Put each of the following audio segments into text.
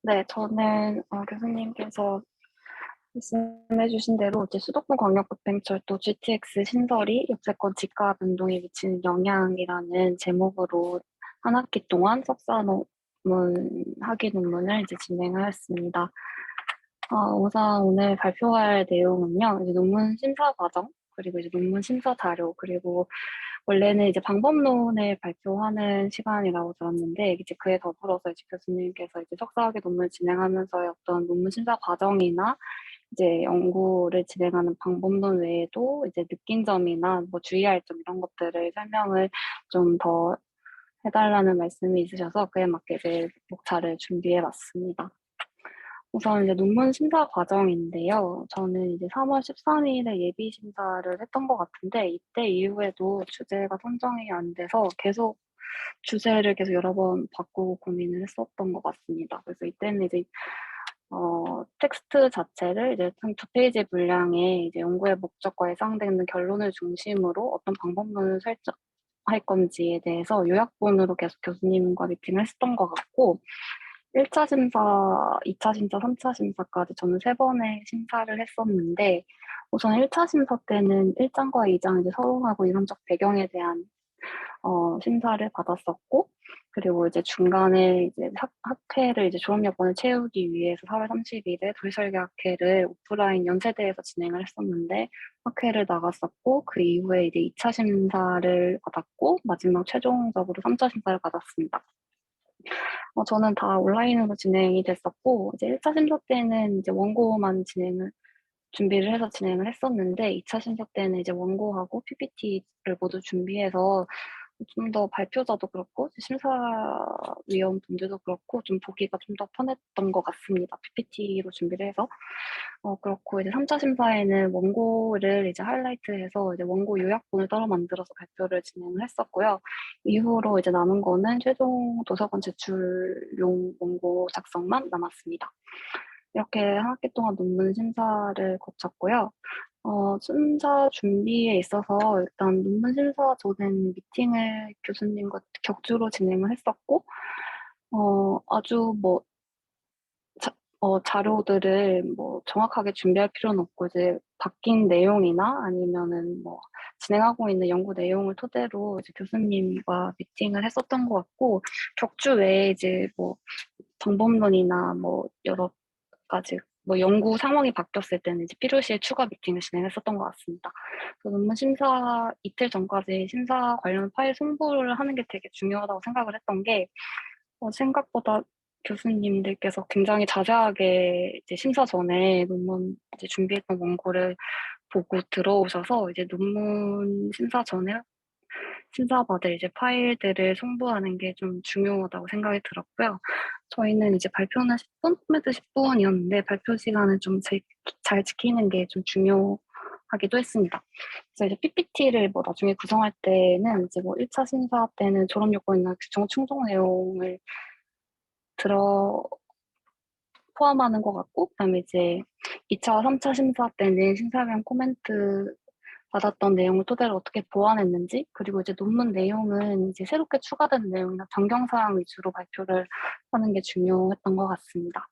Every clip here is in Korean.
네, 저는 교수님께서 말씀해 주신 대로 이제 수도권 광역급행철도 GTX 신설이 역세권 집가 변동에 미치는 영향이라는 제목으로 한 학기 동안 석사 학위 논문을 이제 진행하였습니다. 우선 오늘 발표할 내용은요, 이제 논문 심사 과정, 그리고 이제 논문 심사 자료, 그리고 원래는 이제 방법론을 발표하는 시간이라고 들었는데, 이제 그에 더불어서 이제 교수님께서 이제 석사학위 논문을 진행하면서의 어떤 논문 심사 과정이나 이제 연구를 진행하는 방법론 외에도 이제 느낀 점이나 뭐 주의할 점 이런 것들을 설명을 좀 더 해달라는 말씀이 있으셔서 그에 맞게 이제 목차를 준비해 봤습니다. 우선 이제 논문 심사 과정인데요. 저는 이제 3월 13일에 예비 심사를 했던 것 같은데, 이때 이후에도 주제가 선정이 안 돼서 계속 주제를 계속 여러 번 바꾸고 고민을 했었던 것 같습니다. 그래서 이때는 이제 텍스트 자체를 이제 두 페이지 분량의 이제 연구의 목적과 예상되는 결론을 중심으로 어떤 방법론을 설정할 건지에 대해서 요약본으로 계속 교수님과 미팅을 했었던 것 같고, 1차 심사, 2차 심사, 3차 심사까지 저는 3번의 심사를 했었는데, 우선 1차 심사 때는 1장과 2장 이제 서론하고 이론적 배경에 대한 심사를 받았었고, 그리고 이제 중간에 이제 학회를 이제 졸업 여건을 채우기 위해서 4월 30일에 도시설계 학회를 오프라인 연세대에서 진행을 했었는데, 학회를 나갔었고, 그 이후에 이제 2차 심사를 받았고, 마지막 최종적으로 3차 심사를 받았습니다. 저는 다 온라인으로 진행이 됐었고, 이제 1차 심사 때는 이제 원고만 준비를 해서 진행을 했었는데, 2차 심사 때는 이제 원고하고 PPT를 모두 준비해서 좀 더 발표자도 그렇고, 심사위원분들도 그렇고, 좀 보기가 좀 더 편했던 것 같습니다. PPT로 준비를 해서. 그렇고, 이제 3차 심사에는 원고를 이제 하이라이트해서 이제 원고 요약본을 따로 만들어서 발표를 진행을 했었고요. 이후로 이제 남은 거는 최종 도서관 제출용 원고 작성만 남았습니다. 이렇게 한 학기 동안 논문 심사를 거쳤고요. 심사 준비에 있어서 일단 논문 심사 전에는 미팅을 교수님과 격주로 진행을 했었고, 아주 뭐 자료들을 뭐 정확하게 준비할 필요는 없고, 이제 바뀐 내용이나 아니면은 뭐 진행하고 있는 연구 내용을 토대로 이제 교수님과 미팅을 했었던 것 같고, 격주 외에 이제 뭐 방법론이나 뭐 여러 가지 뭐 연구 상황이 바뀌었을 때는 이제 필요시에 추가 미팅을 진행했었던 것 같습니다. 그 논문 심사 이틀 전까지 심사 관련 파일 송부를 하는 게 되게 중요하다고 생각을 했던 게, 생각보다 교수님들께서 굉장히 자세하게 이제 심사 전에 논문 이제 준비했던 원고를 보고 들어오셔서 이제 논문 심사 전에 심사받을 이제 파일들을 송부하는 게 좀 중요하다고 생각이 들었고요. 저희는 이제 발표는 10분, 포매트 10분이었는데 발표 시간을 좀 잘 지키는 게 좀 중요하기도 했습니다. 그래서 이제 PPT를 뭐 나중에 구성할 때는 이제 뭐 1차 심사 때는 졸업 요건이나 규정 충족 내용을 들어 포함하는 것 같고, 그다음에 이제 2차, 3차 심사 때는 심사위원 코멘트 받았던 내용을 토대로 어떻게 보완했는지, 그리고 이제 논문 내용은 이제 새롭게 추가된 내용이나 변경사항 위주로 발표를 하는 게 중요했던 것 같습니다.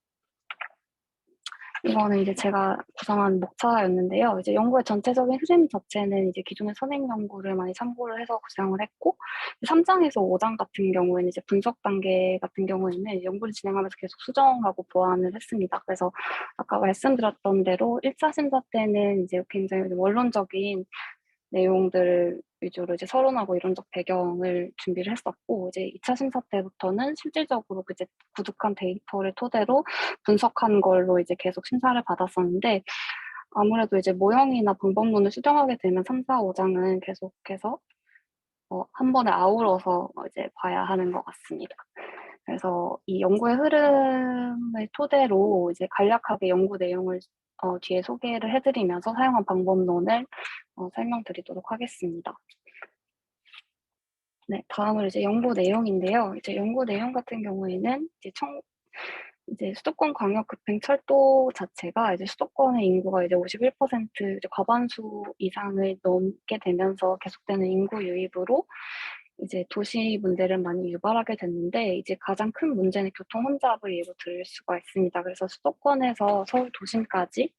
이거는 이제 제가 구성한 목차였는데요. 이제 연구의 전체적인 흐름 자체는 이제 기존의 선행 연구를 많이 참고를 해서 구성을 했고, 3장에서 5장 같은 경우에는 이제 분석 단계 같은 경우에는 연구를 진행하면서 계속 수정하고 보완을 했습니다. 그래서 아까 말씀드렸던 대로 1차 심사 때는 이제 굉장히 원론적인 내용들 위주로 이제 서론하고 이론적 배경을 준비를 했었고, 이제 2차 심사 때부터는 실질적으로 이제 구득한 데이터를 토대로 분석한 걸로 이제 계속 심사를 받았었는데, 아무래도 이제 모형이나 방법론을 수정하게 되면 3, 4, 5장은 계속해서 한 번에 아우러서 이제 봐야 하는 것 같습니다. 그래서 이 연구의 흐름을 토대로 이제 간략하게 연구 내용을 뒤에 소개를 해드리면서 사용한 방법론을 설명드리도록 하겠습니다. 네, 다음으로 이제 연구 내용인데요. 이제 연구 내용 같은 경우에는 이제 이제 수도권 광역 급행철도 자체가 이제 수도권의 인구가 이제 51% 이제 과반수 이상을 넘게 되면서 계속되는 인구 유입으로 이제 도시 문제를 많이 유발하게 됐는데, 이제 가장 큰 문제는 교통 혼잡을 예로 들 수가 있습니다. 그래서 수도권에서 서울 도심까지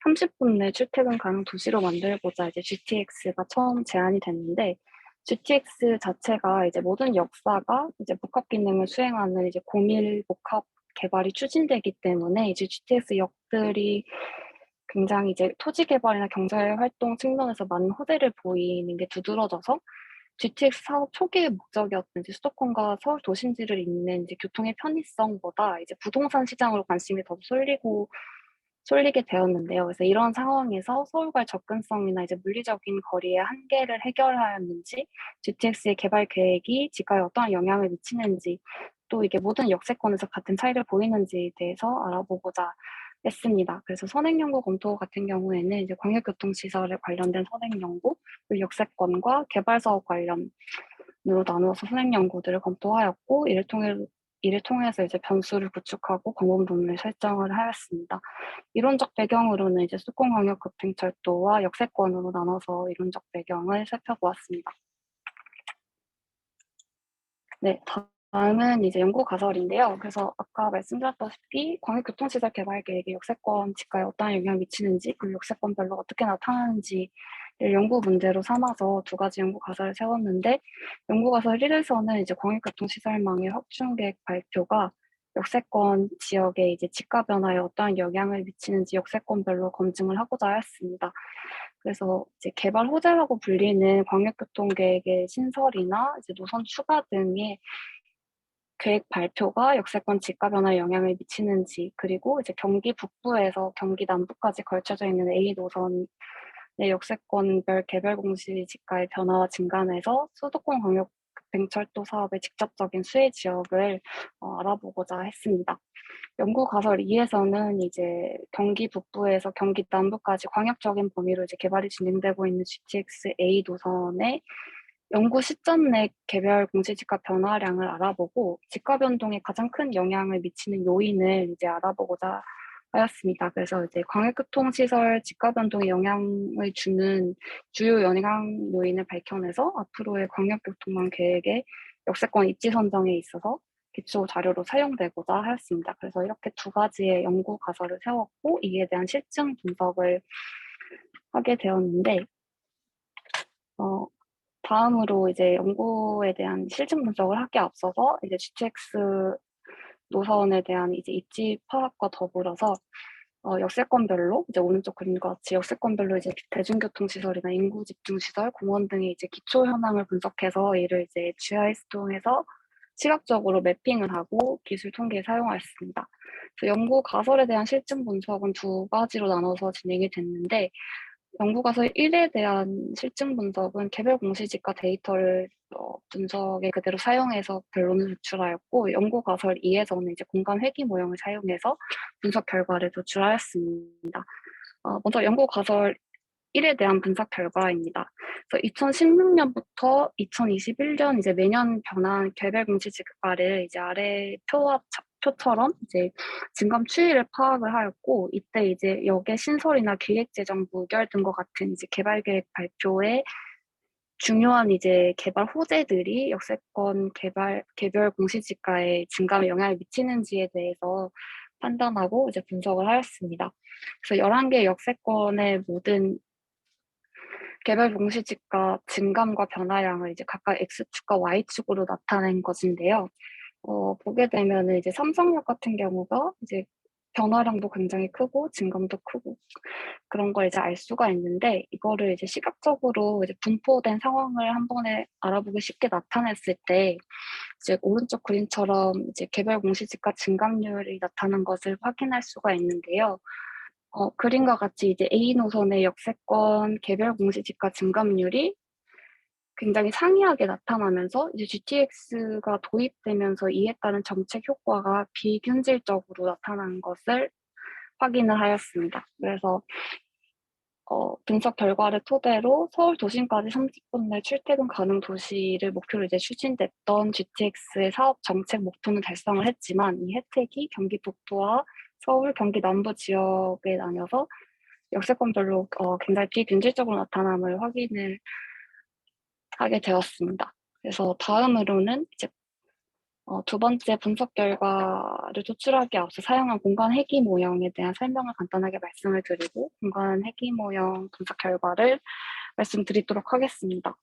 30분 내 출퇴근 가능 도시로 만들고자 이제 GTX가 처음 제안이 됐는데, GTX 자체가 이제 모든 역사가 이제 복합 기능을 수행하는 이제 고밀 복합 개발이 추진되기 때문에 이제 GTX 역들이 굉장히 이제 토지 개발이나 경제 활동 측면에서 많은 호재를 보이는 게 두드러져서, GTX 사업 초기의 목적이었던 이제 수도권과 서울 도심지를 잇는 이제 교통의 편의성보다 이제 부동산 시장으로 관심이 더 쏠리게 되었는데요. 그래서 이런 상황에서 서울과의 접근성이나 이제 물리적인 거리의 한계를 해결하였는지, GTX의 개발 계획이 지가에 어떠한 영향을 미치는지, 또 이게 모든 역세권에서 같은 차이를 보이는지에 대해서 알아보고자 했습니다. 그래서 선행연구 검토 같은 경우에는 이제 광역교통시설에 관련된 선행연구, 그리고 역세권과 개발사업 관련으로 나누어서 선행연구들을 검토하였고, 이를 통해서 이제 변수를 구축하고 방법론을 설정을 하였습니다. 이론적 배경으로는 이제 수도권광역급행철도와 역세권으로 나눠서 이론적 배경을 살펴보았습니다. 네, 다음은 이제 연구 가설인데요. 그래서 아까 말씀드렸다시피 광역교통시설 개발 계획이 역세권 지가에 어떠한 영향을 미치는지, 그리고 역세권별로 어떻게 나타나는지를 연구 문제로 삼아서 두 가지 연구 가설을 세웠는데, 연구 가설 1에서는 이제 광역교통시설망의 확충 계획 발표가 역세권 지역의 이제 지가 변화에 어떠한 영향을 미치는지 역세권별로 검증을 하고자 하였습니다. 그래서 이제 개발 호재라고 불리는 광역교통계획의 신설이나 이제 노선 추가 등의 계획 발표가 역세권 지가 변화에 영향을 미치는지, 그리고 이제 경기 북부에서 경기 남부까지 걸쳐져 있는 A 노선의 역세권별 개별 공시 지가의 변화와 증가해서 수도권 광역 급행철도 사업의 직접적인 수혜 지역을 알아보고자 했습니다. 연구 가설 2에서는 이제 경기 북부에서 경기 남부까지 광역적인 범위로 이제 개발이 진행되고 있는 GTX A 노선의 연구 시점 내 개별 공시지가 변화량을 알아보고 지가 변동에 가장 큰 영향을 미치는 요인을 이제 알아보고자 하였습니다. 그래서 이제 광역교통시설 지가 변동에 영향을 주는 주요 영향 요인을 밝혀내서 앞으로의 광역교통망 계획의 역세권 입지 선정에 있어서 기초 자료로 사용되고자 하였습니다. 그래서 이렇게 두 가지의 연구 가설을 세웠고, 이에 대한 실증 분석을 하게 되었는데, 다음으로 이제 연구에 대한 실증 분석을 하기에 앞서서 이제 GTX 노선에 대한 이제 입지 파악과 더불어서 역세권별로 이제 오른쪽 그림과 같이 역세권별로 이제 대중교통 시설이나 인구 집중 시설, 공원 등의 이제 기초 현황을 분석해서 이를 이제 GIS 통해서 시각적으로 매핑을 하고 기술 통계에 사용하였습니다. 그래서 연구 가설에 대한 실증 분석은 두 가지로 나눠서 진행이 됐는데, 연구 가설 1에 대한 실증 분석은 개별 공시지가 데이터를 분석에 그대로 사용해서 결론을 도출하였고, 연구 가설 2에서는 이제 공간 회귀 모형을 사용해서 분석 결과를 도출하였습니다. 먼저 연구 가설 1에 대한 분석 결과입니다. 그래서 2016년부터 2021년 이제 매년 변한 개별 공시 지가를 이제 아래 표처럼 이제 증감 추이를 파악을 하였고, 이때 이제 역의 신설이나 기획 재정 무결 등과 같은 이제 개발 계획 발표에 중요한 이제 개발 호재들이 역세권 개별 공시지가에 증감에 영향을 미치는지에 대해서 판단하고 이제 분석을 하였습니다. 그래서 11개 역세권의 모든 개별 공시지가 증감과 변화량을 이제 각각 X축과 Y축으로 나타낸 것인데요. 보게 되면은 이제 삼성역 같은 경우가 이제 변화량도 굉장히 크고 증감도 크고 그런 걸 이제 알 수가 있는데, 이거를 이제 시각적으로 이제 분포된 상황을 한 번에 알아보기 쉽게 나타냈을 때 이제 오른쪽 그림처럼 이제 개별 공시지가 증감률이 나타난 것을 확인할 수가 있는데요. 그림과 같이 이제 A 노선의 역세권 개별 공시지가 증감률이 굉장히 상이하게 나타나면서 이제 GTX가 도입되면서 이에 따른 정책 효과가 비균질적으로 나타난 것을 확인을 하였습니다. 그래서 분석 결과를 토대로 서울 도심까지 30분 내 출퇴근 가능 도시를 목표로 이제 추진됐던 GTX의 사업 정책 목표는 달성을 했지만 이 혜택이 경기 북부와 서울, 경기 남부 지역에 나뉘어서 역세권별로 굉장히 비균질적으로 나타남을 확인을 하게 되었습니다. 그래서 다음으로는 이제 두 번째 분석 결과를 도출하기 앞서 사용한 공간 회귀 모형에 대한 설명을 간단하게 말씀을 드리고 공간 회귀 모형 분석 결과를 말씀드리도록 하겠습니다.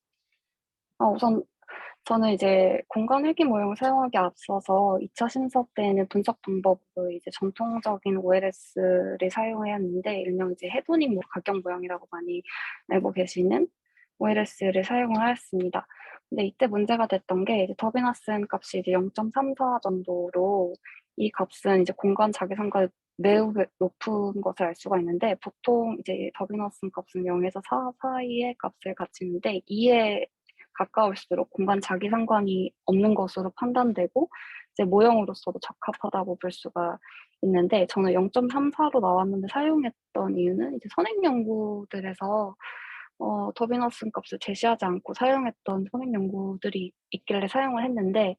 우선 저는 이제 공간 회귀 모형을 사용하기 앞서서 2차 심사 때는 분석 방법으로 이제 전통적인 OLS를 사용했는데 일명 이제 해도닉 가경 모형이라고 많이 알고 계시는 OLS를 사용을 하였습니다. 근데 이때 문제가 됐던 게 이제 더비너슨 값이 이제 0.34 정도로 이 값은 이제 공간 자기상과 매우 높은 것을 알 수가 있는데 보통 이제 더비너슨 값은 0에서 4 사이의 값을 가지는데 2에 가까울수록 공간 자기상관이 없는 것으로 판단되고 이제 모형으로서도 적합하다고 볼 수가 있는데 저는 0.34로 나왔는데 사용했던 이유는 이제 선행 연구들에서 더비너슨 값을 제시하지 않고 사용했던 선행 연구들이 있길래 사용을 했는데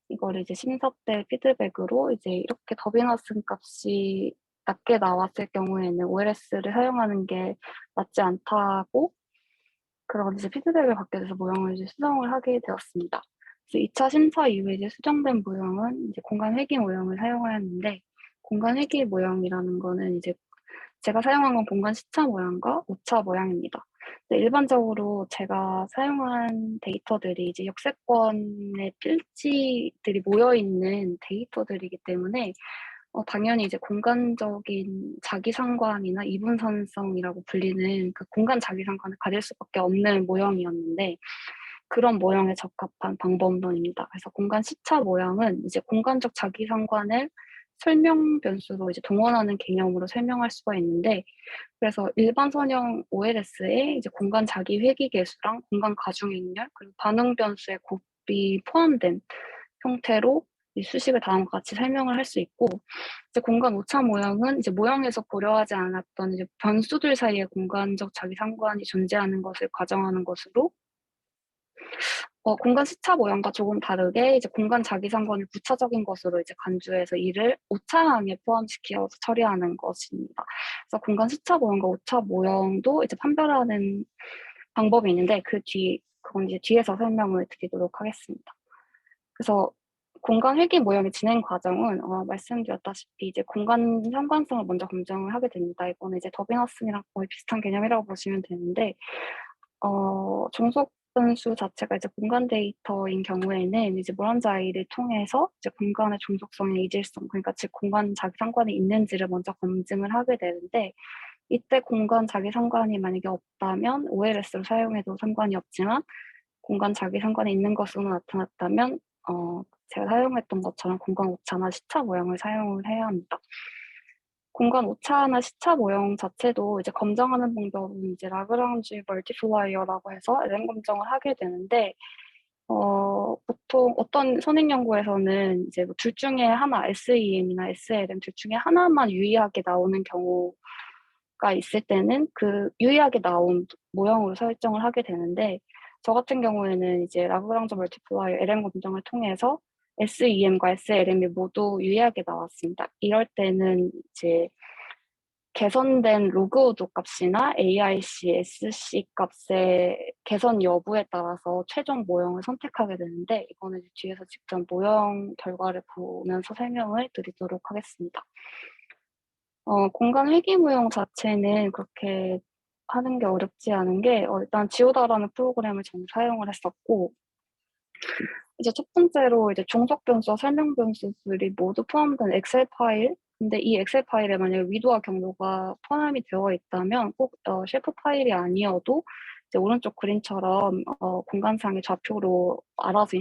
이걸 이제 심사 때 피드백으로 이제 이렇게 더비너슨 값이 낮게 나왔을 경우에는 OLS를 사용하는 게 맞지 않다고 그런 이제 피드백을 받게 돼서 모형을 이제 수정을 하게 되었습니다. 그래서 2차 심사 이후에 이제 수정된 모형은 이제 공간 회귀 모형을 사용하였는데 공간 회귀 모형이라는 거는 이제 제가 사용한 건 공간 시차 모양과 오차 모양입니다. 일반적으로 제가 사용한 데이터들이 이제 역세권의 필지들이 모여 있는 데이터들이기 때문에 당연히 이제 공간적인 자기상관이나 이분선성이라고 불리는 그 공간 자기상관을 가질 수밖에 없는 모형이었는데 그런 모형에 적합한 방법론입니다. 그래서 공간 시차 모형은 이제 공간적 자기상관을 설명 변수로 이제 동원하는 개념으로 설명할 수가 있는데 그래서 일반 선형 OLS에 이제 공간 자기 회귀 계수랑 공간 가중 행렬 그리고 반응 변수의 곱이 포함된 형태로 이 수식을 다음과 같이 설명을 할 수 있고 이제 공간 오차 모형은 이제 모형에서 고려하지 않았던 이제 변수들 사이에 공간적 자기 상관이 존재하는 것을 가정하는 것으로 공간 시차 모형과 조금 다르게 이제 공간 자기 상관을 부차적인 것으로 이제 간주해서 이를 오차항에 포함시켜서 처리하는 것입니다. 그래서 공간 시차 모형과 오차 모형도 이제 판별하는 방법이 있는데 그건 이제 뒤에서 설명을 드리도록 하겠습니다. 그래서 공간 회귀 모형의 진행 과정은 말씀드렸다시피 이제 공간 상관성을 먼저 검증을 하게 됩니다. 이거는 이제 더비너슨이랑 거의 비슷한 개념이라고 보시면 되는데 종속 변수 자체가 이제 공간 데이터인 경우에는 이제 모란자이를 통해서 이제 공간의 종속성의 이질성, 그러니까 즉 공간 자기 상관이 있는지를 먼저 검증을 하게 되는데 이때 공간 자기 상관이 만약에 없다면 OLS로 사용해도 상관이 없지만 공간 자기 상관이 있는 것으로 나타났다면 제가 사용했던 것처럼 공간 오차나 시차 모형을 사용을 해야 합니다. 공간 오차나 시차 모형 자체도 이제 검증하는 방법은 이제 라그랑지 멀티플라이어라고 해서 LM 검증을 하게 되는데 보통 어떤 선행 연구에서는 이제 뭐 둘 중에 하나 SEM이나 SLM 둘 중에 하나만 유의하게 나오는 경우가 있을 때는 그 유의하게 나온 모형으로 설정을 하게 되는데 저 같은 경우에는 이제 라그랑지 멀티플라이어 LM 검증을 통해서 SEM과 SLM이 모두 유의하게 나왔습니다. 이럴 때는 이제 개선된 로그오드 값이나 AIC, SC 값의 개선 여부에 따라서 최종 모형을 선택하게 되는데 이거는 뒤에서 직접 모형 결과를 보면서 설명을 드리도록 하겠습니다. 공간 회귀 모형 자체는 그렇게 하는 게 어렵지 않은 게 일단 지오다라는 프로그램을 저는 사용을 했었고 이제 첫 번째로 이제 종속 변수와 설명 변수들이 모두 포함된 엑셀 파일 근데 이 엑셀 파일에 만약에 위도와 경로가 포함이 되어 있다면 꼭 셰프 파일이 아니어도 이제 오른쪽 그림처럼 공간상의 좌표로 알아서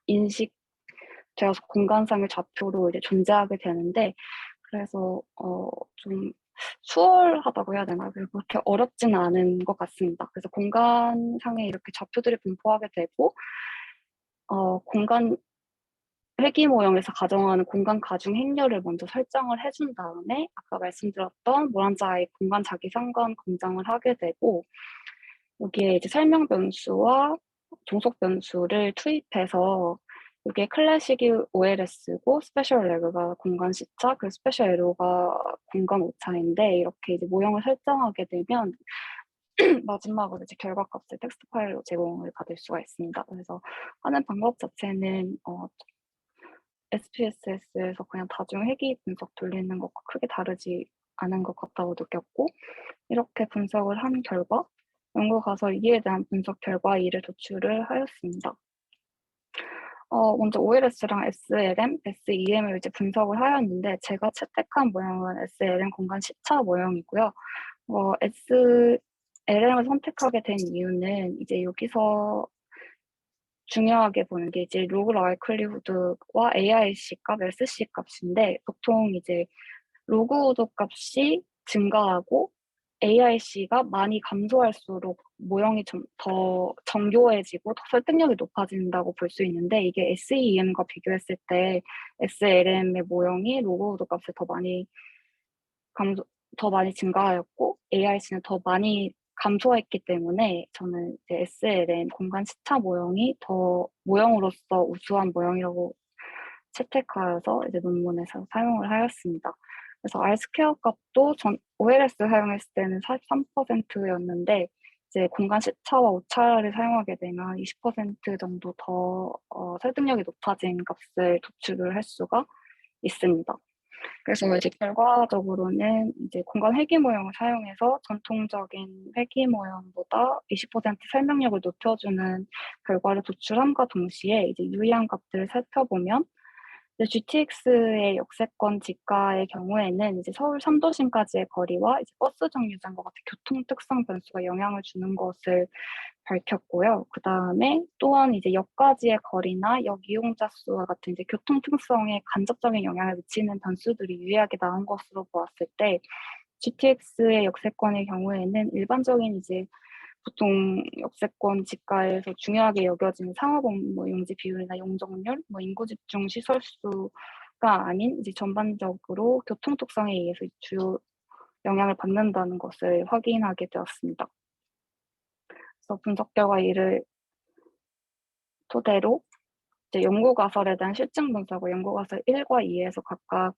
인식되어서 공간상의 좌표로 이제 존재하게 되는데 그래서 좀 수월하다고 해야 되나? 그리고 그렇게 어렵지는 않은 것 같습니다. 그래서 공간상에 이렇게 좌표들이 분포하게 되고 공간 회귀 모형에서 가정하는 공간 가중 행렬을 먼저 설정을 해준 다음에 아까 말씀드렸던 모란자의 공간 자기상관 검증을 하게 되고 여기에 이제 설명 변수와 종속 변수를 투입해서 이게 클래식이 OLS고 스페셜 레그가 공간 시차, 그 스페셜 에로가 공간 오차인데 이렇게 이제 모형을 설정하게 되면 마지막으로 이제 결과값을 텍스트 파일로 제공을 받을 수가 있습니다. 그래서 하는 방법 자체는 SPSS에서 그냥 다중 회귀 분석 돌리는 것과 크게 다르지 않은 것 같다고 느꼈고 이렇게 분석을 한 결과 연구 가설 2에 대한 분석 결과 2를 도출을 하였습니다. 먼저 OLS랑 SLM, SEM을 이제 분석을 하였는데 제가 채택한 모형은 SLM 공간 시차 모형이고요. SLM을 선택하게 된 이유는 이제 여기서 중요하게 보는 게 이제 로그 라이클리후드와 AIC 값, SC 값인데 보통 이제 로그우드 값이 증가하고 AIC가 많이 감소할수록 모형이 좀 더 정교해지고 더 설득력이 높아진다고 볼 수 있는데 이게 SEM과 비교했을 때 SLM의 모형이 로그우드 값을 감소, 더 많이 증가하였고 AIC는 더 많이 감소했기 때문에 저는 이제 SLM 공간 시차 모형이 더 모형으로서 우수한 모형이라고 채택하여서 이제 논문에서 사용을 하였습니다. 그래서 R 스퀘어 값도 전 OLS 사용했을 때는 43%였는데 이제 공간 시차와 오차를 사용하게 되면 20% 정도 더 설득력이 높아진 값을 도출을 할 수가 있습니다. 그래서 이제 결과적으로는 이제 공간 회귀 모형을 사용해서 전통적인 회귀 모형보다 20% 설명력을 높여주는 결과를 도출함과 동시에 이제 유의한 값들을 살펴보면 GTX의 역세권 지가의 경우에는 이제 서울 3도심까지의 거리와 이제 버스 정류장과 같은 교통 특성 변수가 영향을 주는 것을 밝혔고요. 그 다음에 또한 이제 역까지의 거리나 역 이용자 수와 같은 이제 교통 특성에 간접적인 영향을 미치는 변수들이 유의하게 나온 것으로 보았을 때 GTX의 역세권의 경우에는 일반적인 이제 보통 역세권 지가에서 중요하게 여겨지는 상업업 뭐 용지 비율이나 용적률, 뭐 인구 집중 시설 수가 아닌 이제 전반적으로 교통 특성에 의해서 주요 영향을 받는다는 것을 확인하게 되었습니다. 그래서 분석 결과 이를 토대로 이제 연구 가설에 대한 실증 분석을 연구 가설 1과 2에서 각각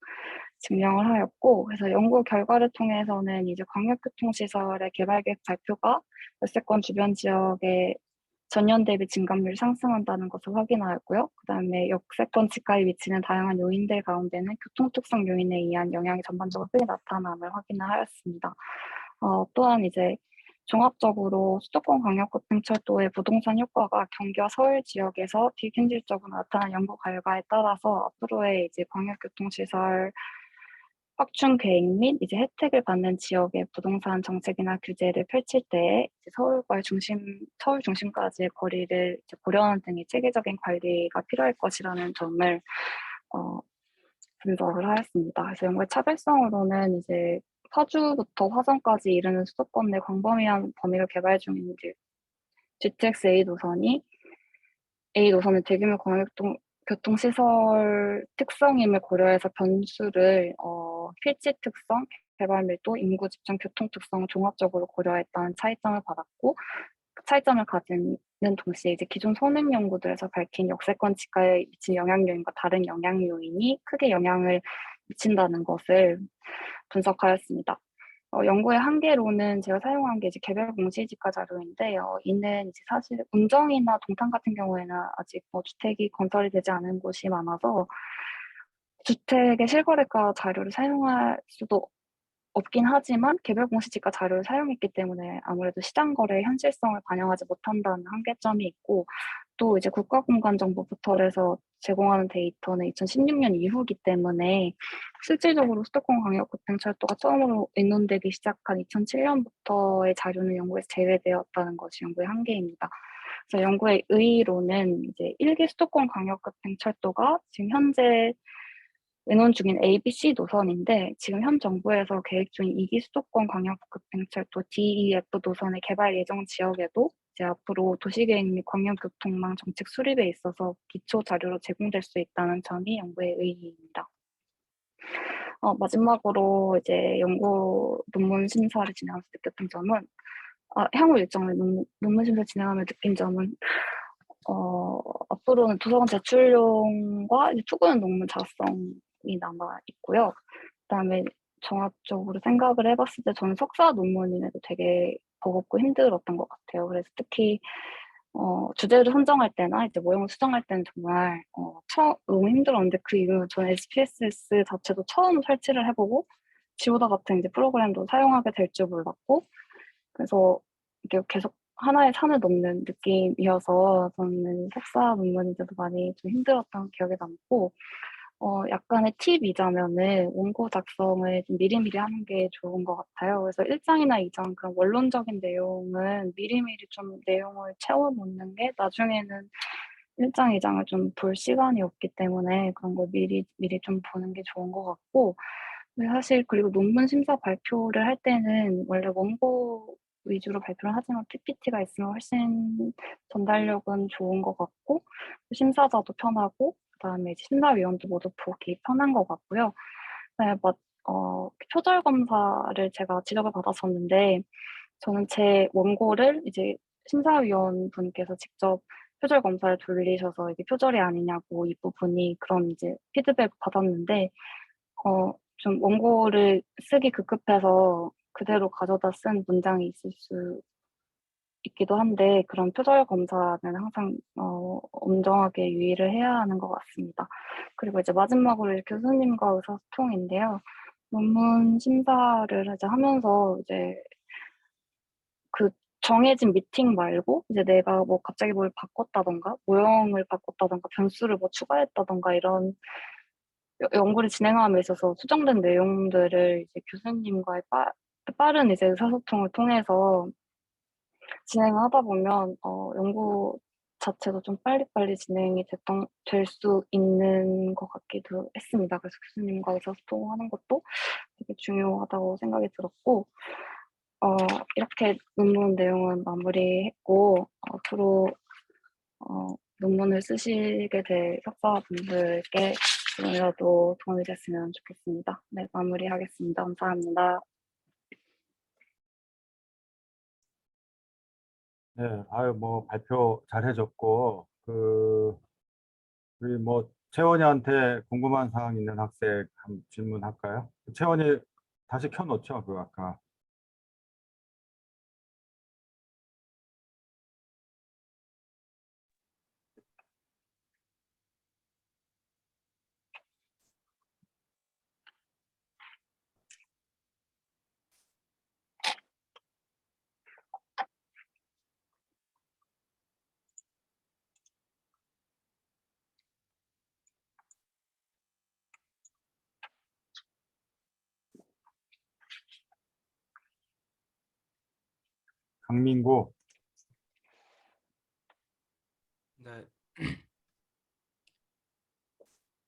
증명을 하였고, 그래서 연구 결과를 통해서는 이제 광역교통시설의 개발 계획 발표가 열세권 주변 지역의 전년 대비 증감률이 상승한다는 것을 확인하였고요. 그 다음에 역세권 지가에 미치는 다양한 요인들 가운데는 교통특성 요인에 의한 영향이 전반적으로 크게 나타남을 확인을 하였습니다. 또한 이제 종합적으로 수도권 광역교통철도의 부동산 효과가 경기와 서울 지역에서 비균질적으로 나타난 연구 결과에 따라서 앞으로의 이제 광역교통시설 확충 계획 및 이제 혜택을 받는 지역의 부동산 정책이나 규제를 펼칠 때 이제 서울 중심까지의 거리를 이제 고려하는 등의 체계적인 관리가 필요할 것이라는 점을 분석을 하였습니다. 그래서 연구의 차별성으로는 이제 파주부터 화성까지 이르는 수도권 내 광범위한 범위를 개발 중인 이제 GTX A 노선의 대규모 교통시설 특성임을 고려해서 변수를 필지 특성, 개발 밀도, 인구 집중, 교통 특성을 종합적으로 고려했다는 차이점을 받았고 그 차이점을 가지는 동시에 이제 기존 선행 연구들에서 밝힌 역세권 지가에 미친 영향 요인과 다른 영향 요인이 크게 영향을 미친다는 것을 분석하였습니다. 연구의 한계로는 제가 사용한 게 이제 개별 공시지가 자료인데요. 이는 이제 사실 운정이나 동탄 같은 경우에는 아직 뭐 주택이 건설이 되지 않은 곳이 많아서 주택의 실거래가 자료를 사용할 수도 없긴 하지만 개별 공시지가 자료를 사용했기 때문에 아무래도 시장 거래의 현실성을 반영하지 못한다는 한계점이 있고 또 이제 국가공간정보 포털에서 제공하는 데이터는 2016년 이후기 때문에 실질적으로 수도권 광역급행철도가 처음으로 의논되기 시작한 2007년부터의 자료는 연구에서 제외되었다는 것이 연구의 한계입니다. 그래서 연구의 의의로는 이제 1기 수도권 광역급행철도가 지금 현재 의논 중인 ABC 노선인데 지금 현 정부에서 계획 중인 2기 수도권 광역급행철도 DEF 노선의 개발 예정 지역에도 이제 앞으로 도시계획 및 광역교통망 정책 수립에 있어서 기초 자료로 제공될 수 있다는 점이 연구의 의의입니다. 마지막으로 이제 연구 논문 심사를 진행하면서 느꼈던 점은, 향후 일정을 논문 심사 진행하며 느낀 점은, 앞으로는 도서관 제출용과 이제 투고는 논문 작성이 남아 있고요. 그다음에 종합적으로 생각을 해봤을 때 저는 석사 논문인데도 되게 버겁고 힘들었던 것 같아요. 그래서 특히 주제를 선정할 때나 이제 모형을 수정할 때는 정말 너무 힘들었는데, 그 이후로 저는 SPSS 자체도 처음 설치를 해보고 지오다 같은 이제 프로그램도 사용하게 될 줄 몰랐고, 그래서 이게 계속 하나의 산을 넘는 느낌이어서 저는 석사 논문인데도 많이 좀 힘들었던 기억이 남고, 약간의 팁이자면은 원고 작성을 좀 미리미리 하는 게 좋은 것 같아요. 그래서 1장이나 2장 그런 원론적인 내용은 미리미리 좀 내용을 채워 놓는 게 나중에는 1장, 2장을 좀 볼 시간이 없기 때문에 그런 걸 미리 좀 보는 게 좋은 것 같고, 근데 사실 그리고 논문 심사 발표를 할 때는 원래 원고 위주로 발표를 하지만 PPT가 있으면 훨씬 전달력은 좋은 것 같고, 심사자도 편하고, 그다음에 이제 심사위원도 모두 보기 편한 것 같고요. 네, 표절 검사를 제가 지적을 받았었는데, 저는 제 원고를 이제 심사위원 분께서 직접 표절 검사를 돌리셔서 이게 표절이 아니냐고 이 부분이 그런 이제 피드백 받았는데, 좀 원고를 쓰기 급급해서 그대로 가져다 쓴 문장이 있을 수 있기도 한데, 그런 표절 검사는 항상 엄정하게 유의를 해야 하는 것 같습니다. 그리고 이제 마지막으로 이제 교수님과 의사소통인데요. 논문 심사를 이제 하면서 이제 그 정해진 미팅 말고 이제 내가 뭐 갑자기 뭘 바꿨다던가 모형을 바꿨다던가 변수를 뭐 추가했다던가 이런 연구를 진행함에 있어서 수정된 내용들을 이제 교수님과의 빠른 이제 의사소통을 통해서 진행을 하다 보면 연구 자체도 좀 빨리빨리 진행이 될 수 있는 것 같기도 했습니다. 그래서 교수님과 의사소통하는 것도 되게 중요하다고 생각이 들었고, 어, 이렇게 논문 내용은 마무리했고, 앞으로 논문을 쓰시게 될 석사분들께 조금이라도 도움이 됐으면 좋겠습니다. 네, 마무리하겠습니다. 감사합니다. 네, 아유, 뭐, 발표 잘 해줬고, 우리 뭐, 채원이한테 궁금한 사항 있는 학생 한 질문할까요? 채원이 다시 켜놓죠, 그 아까. 강민구. 네,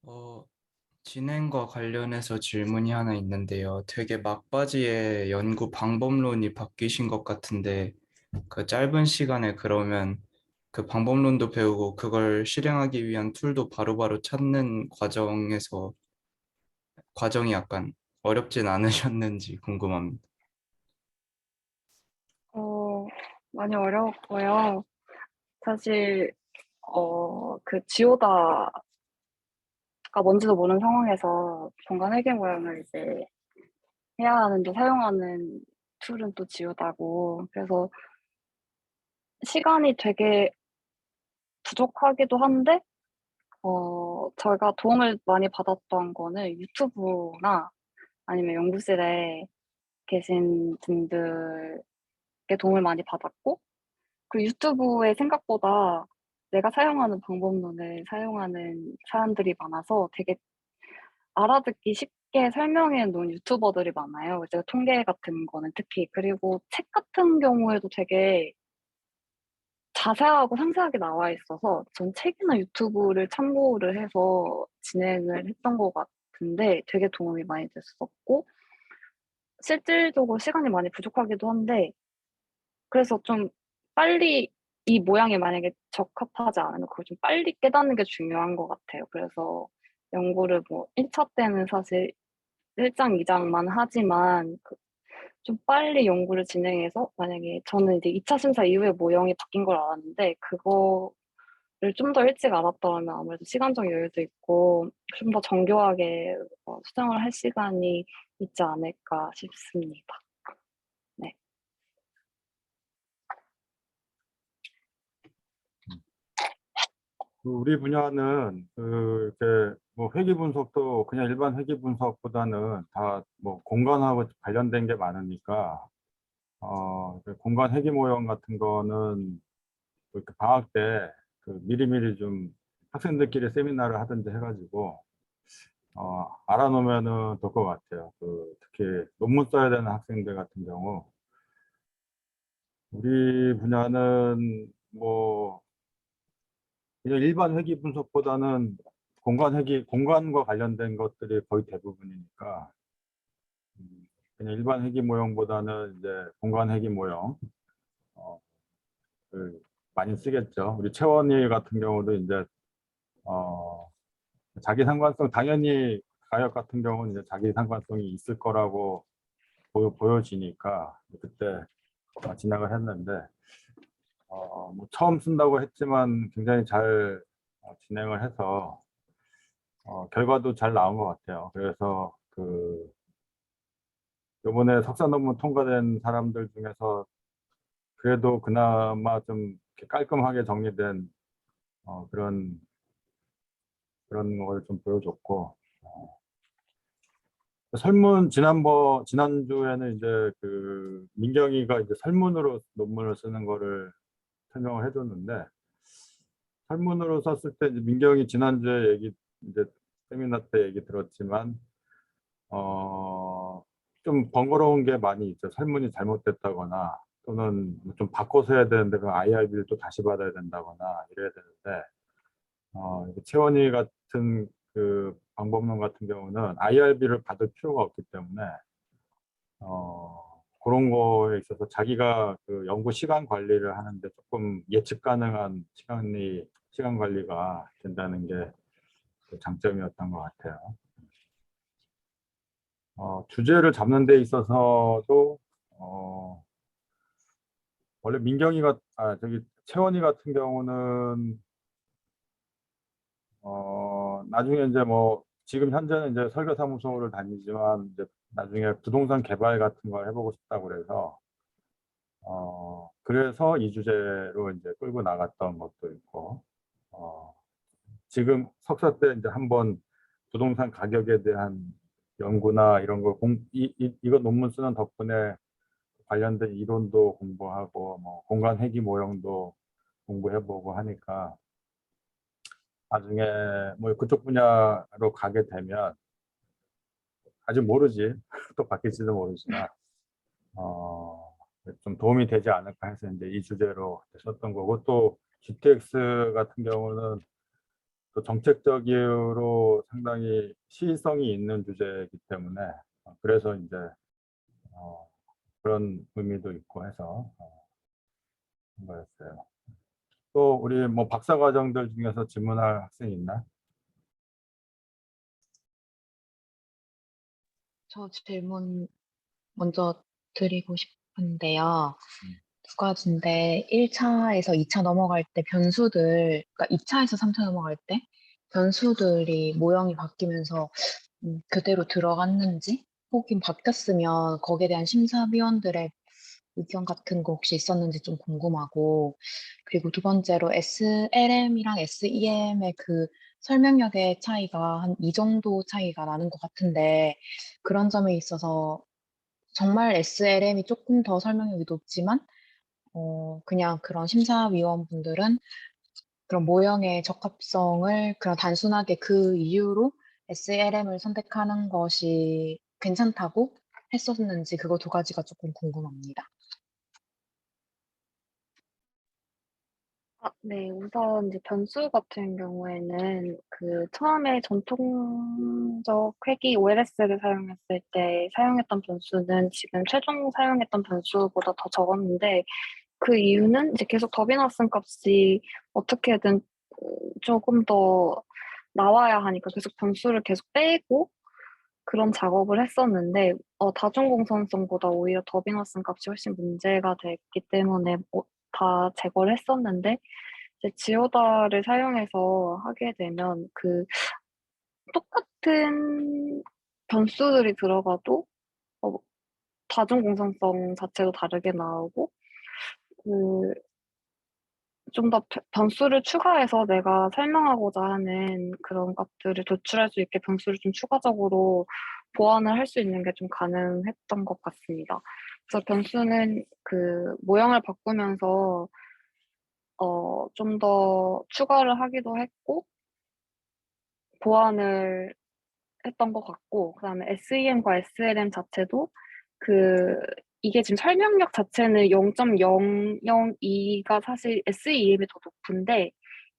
어, 진행과 관련해서 질문이 하나 있는데요. 되게 막바지에 연구 방법론이 바뀌신 것 같은데, 그 짧은 시간에 그러면 그 방법론도 배우고 그걸 실행하기 위한 툴도 바로바로 찾는 과정이 약간 어렵진 않으셨는지 궁금합니다. 어, 많이 어려웠고요. 사실 그 지오다가 뭔지도 모르는 상황에서 중간 회계 모양을 이제 해야 하는데 사용하는 툴은 또 지오다고, 그래서 시간이 되게 부족하기도 한데, 저희가 도움을 많이 받았던 거는 유튜브나 아니면 연구실에 계신 분들께 도움을 많이 받았고, 그 유튜브에 생각보다 내가 사용하는 방법론을 사용하는 사람들이 많아서 되게 알아듣기 쉽게 설명해 놓은 유튜버들이 많아요. 제가 통계 같은 거는 특히. 그리고 책 같은 경우에도 되게 자세하고 상세하게 나와 있어서 전 책이나 유튜브를 참고를 해서 진행을 했던 것 같은데 되게 도움이 많이 됐었고, 실질적으로 시간이 많이 부족하기도 한데, 그래서 좀 빨리 이 모양이 만약에 적합하지 않으면 그걸 좀 빨리 깨닫는 게 중요한 것 같아요. 그래서 연구를 뭐 1차 때는 사실 1장, 2장만 하지만 좀 빨리 연구를 진행해서 만약에 저는 이제 2차 심사 이후에 모형이 바뀐 걸 알았는데 그거를 좀 더 일찍 알았더라면 아무래도 시간적 여유도 있고 좀 더 정교하게 수정을 할 시간이 있지 않을까 싶습니다. 네. 우리 분야는 이렇게 뭐 회귀 분석도 그냥 일반 회귀 분석보다는 다 뭐 공간하고 관련된 게 많으니까 공간 회귀 모형 같은 거는 그 방학 때 미리미리 좀 학생들끼리 세미나를 하든지 해가지고 알아놓으면은 될 것 같아요. 특히 논문 써야 되는 학생들 같은 경우 우리 분야는 뭐 그냥 일반 회귀 분석보다는 공간과 관련된 것들이 거의 대부분이니까 그냥 일반 회귀 모형보다는 이제 공간 회귀 모형 어, 그 많이 쓰겠죠. 우리 채원이 같은 경우도 이제 어, 자기 상관성 당연히 가역 같은 경우는 이제 자기 상관성이 있을 거라고 보여지니까 그때 진행을 했는데 뭐 처음 쓴다고 했지만 굉장히 잘 진행을 해서 결과도 잘 나온 것 같아요. 그래서 이번에 석사 논문 통과된 사람들 중에서 그래도 그나마 좀 이렇게 깔끔하게 정리된 그런 걸 좀 보여줬고 설문 지난주에는 이제 민경이가 이제 설문으로 논문을 쓰는 거를 설명을 해줬는데 설문으로 썼을 때 이제 민경이 지난주에 이제 세미나 때 얘기 들었지만 좀 번거로운 게 많이 있죠. 설문이 잘못됐다거나 또는 좀 바꿔서 해야 되는데 그 IRB를 또 다시 받아야 된다거나 이래야 되는데 채원이 같은 방법론 같은 경우는 IRB를 받을 필요가 없기 때문에 그런 거에 있어서 자기가 연구 시간 관리를 하는데 조금 예측 가능한 시간 관리가 된다는 게 장점이었던 것 같아요. 주제를 잡는 데 있어서도 원래 채원이 같은 경우는 나중에 이제 뭐 지금 현재는 이제 설계사무소를 다니지만 이제 나중에 부동산 개발 같은 걸 해보고 싶다고 그래서 그래서 이 주제로 이제 끌고 나갔던 것도 있고 지금 석사 때 이제 한번 부동산 가격에 대한 연구나 이런 걸 이거 논문 쓰는 덕분에 관련된 이론도 공부하고 뭐 공간 회귀 모형도 공부해보고 하니까 나중에 뭐 그쪽 분야로 가게 되면 아직 모르지 또 바뀔지도 모르지만 좀 도움이 되지 않을까 해서 이제 이 주제로 썼던 거고 또 GTX 같은 경우는 또 정책적 이유로 상당히 시의성이 있는 주제이기 때문에 그래서 이제 그런 의미도 있고 해서 한 거였어요. 또 우리 뭐 박사 과정들 중에서 질문할 학생이 있나? 저 질문 먼저 드리고 싶은데요. 두 가지인데 1차에서 2차 넘어갈 때 변수들, 그러니까 2차에서 3차 넘어갈 때 변수들이 모형이 바뀌면서 그대로 들어갔는지 혹은 바뀌었으면 거기에 대한 심사위원들의 의견 같은 거 혹시 있었는지 좀 궁금하고 그리고 두 번째로 SLM이랑 SEM의 그 설명력의 차이가 한 이 정도 차이가 나는 것 같은데 그런 점에 있어서 정말 SLM이 조금 더 설명력이 높지만 그냥 그런 심사위원분들은 그런 모형의 적합성을 그냥 단순하게 그 이유로 SLM을 선택하는 것이 괜찮다고 했었는지 그거 두 가지가 조금 궁금합니다. 네. 우선 이제 변수 같은 경우에는 처음에 전통적 회귀 OLS를 사용했을 때 사용했던 변수는 지금 최종 사용했던 변수보다 더 적었는데 그 이유는 이제 계속 더비너슨 값이 어떻게든 조금 더 나와야 하니까 계속 변수를 계속 빼고 그런 작업을 했었는데 다중공선성보다 오히려 더비너슨 값이 훨씬 문제가 됐기 때문에 다 제거를 했었는데 이제 지오다를 사용해서 하게 되면 그 똑같은 변수들이 들어가도 다중공선성 자체도 다르게 나오고 그 좀 더 변수를 추가해서 내가 설명하고자 하는 그런 것들을 도출할 수 있게 변수를 좀 추가적으로 보완을 할 수 있는 게 좀 가능했던 것 같습니다. 그래서 변수는 그 모형을 바꾸면서 좀 더 추가를 하기도 했고 보완을 했던 것 같고 그다음에 SEM과 SLM 자체도 그 이게 지금 설명력 자체는 0.002가 사실 SEM이 더 높은데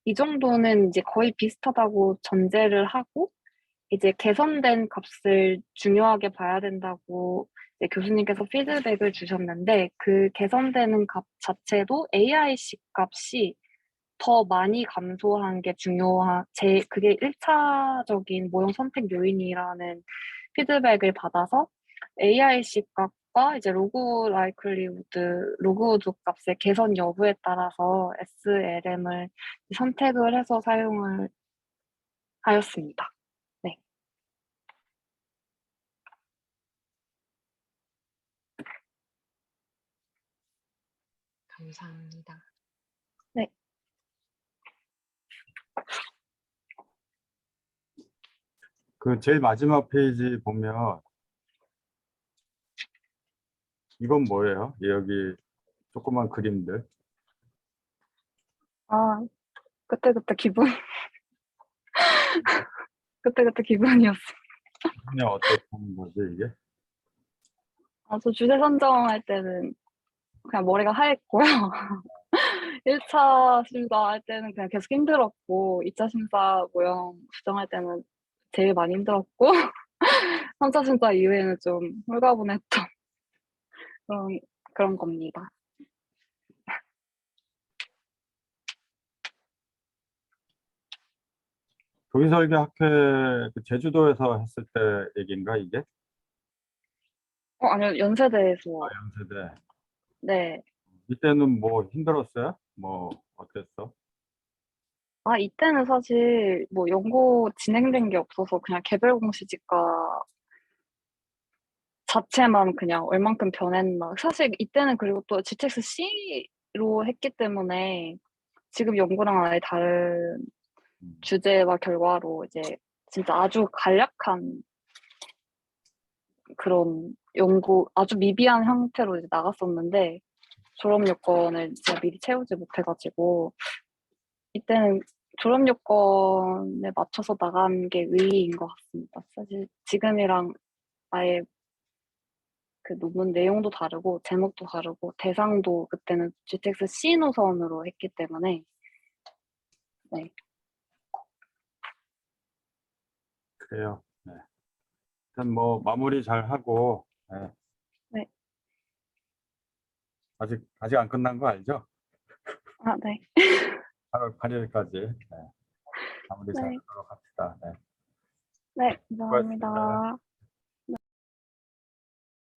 이 정도는 이제 거의 비슷하다고 전제를 하고 이제 개선된 값을 중요하게 봐야 된다고 이제 교수님께서 피드백을 주셨는데 그 개선되는 값 자체도 AIC 값이 더 많이 감소한 게 그게 1차적인 모형 선택 요인이라는 피드백을 받아서 AIC 값과 이제 로그우드 값의 개선 여부에 따라서 SLM을 선택을 해서 사용을 하였습니다. 네. 감사합니다. 네. 그 제일 마지막 페이지 보면 이건 뭐예요? 여기 조그만 그림들. 아, 그때그때 기분, 그때그때 기분이었어요. 그냥 어떻게 거지 이게? 저 주제 선정할 때는 그냥 머리가 하얘고요. 1차 심사할 때는 그냥 계속 힘들었고, 2차 심사 모형 수정할 때는 제일 많이 힘들었고, 3차 심사 이후에는 좀 홀가분했던 그런 겁니다. 조기설계 학회 그 제주도에서 했을 때 얘기인가 이게? 아니요, 연세대에서. 연세대. 네. 이때는 뭐 힘들었어요? 뭐 어땠어? 이때는 사실 뭐 연구 진행된 게 없어서 그냥 개별 공시지가 자체만 그냥 얼만큼 변했나. 사실 이때는 그리고 또 GTX C로 했기 때문에 지금 연구랑 아예 다른 주제와 결과로 이제 진짜 아주 간략한 그런 아주 미비한 형태로 이제 나갔었는데 졸업 요건을 제가 미리 채우지 못해가지고 이때는 졸업 요건에 맞춰서 나간 게 의의인 것 같습니다. 사실 지금이랑 아예 그 논문 내용도 다르고 제목도 다르고 대상도 그때는 GTX C 노선으로 했기 때문에 네. 그래요. 네. 일단 뭐 마무리 잘 하고 네. 네. 아직 안 끝난 거 알죠? 네. 8월 8일까지 네. 마무리 잘 네. 하도록 합시다. 네. 네, 수고하셨습니다. 감사합니다.